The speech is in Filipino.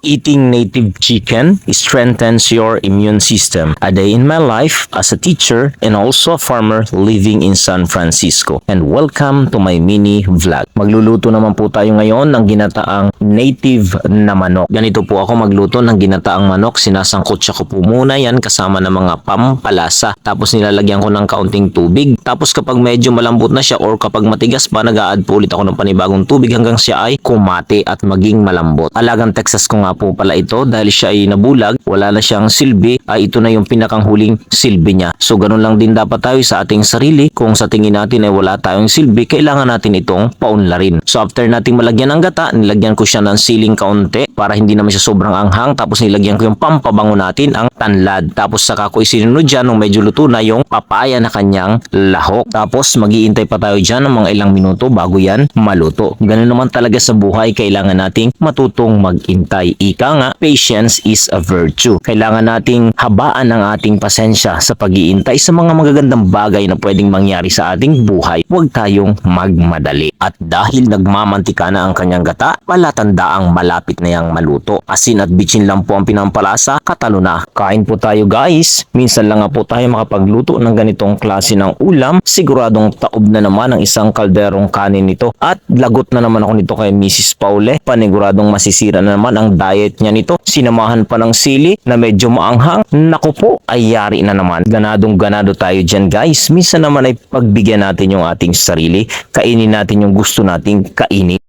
Eating native chicken strengthens your immune system. A day in my life as a teacher and also a farmer living in San Francisco. And welcome to my mini vlog. Magluluto naman po tayo ngayon ng ginataang native na manok. Ganito po ako magluto ng ginataang manok. Sinasangkotsa ko po muna yan kasama ng mga pampalasa. Tapos nilalagyan ko ng kaunting tubig. Tapos kapag medyo malambot na siya or kapag matigas pa, nag-a-add po ulit ako ng panibagong tubig hanggang siya ay kumati at maging malambot. Alagang Texas ko nga po pala ito dahil siya ay nabulag, wala na siyang silbi, ito na yung pinakanghuling silbi niya. So ganun lang din dapat tayo sa ating sarili. Kung sa tingin natin ay wala tayong silbi, kailangan natin itong paunlarin. So after nating malagyan ng gata, nilagyan ko siya ng siling kaunti para hindi naman siya sobrang anghang. Tapos nilagyan ko yung pampabango natin, ang tanlad. Tapos saka ko isinunod dyan nung medyo luto na yung papaya na kanyang lahok. Tapos mag-iintay pa tayo dyan ng mga ilang minuto bago yan maluto. Ganun naman talaga sa buhay, kailangan nating matutong mag-intay. Ika nga, patience is a virtue. Kailangan nating habaan ang ating pasensya sa pag-iintay sa mga magagandang bagay na pwedeng mangyari sa ating buhay. Huwag tayong magmadali. At dahil nagmamantika na ang kanyang gata, palatandaang malapit na yang maluto. Asin at bitsin lang po ang pinampalasa, katalo na. Kain po tayo guys. Minsan lang nga po tayo makapagluto ng ganitong klase ng ulam. Siguradong taob na naman ang isang kalderong kanin nito. At lagot na naman ako nito kay Mrs. Paule. Paniguradong masisira na naman ang diet niya nito. Sinamahan pa ng sili na medyo maanghang. Naku po, ay yari na naman. Ganadong ganado tayo dyan guys. Minsan naman ay pagbigyan natin yung ating sarili. Kainin natin yung gusto nating kainin.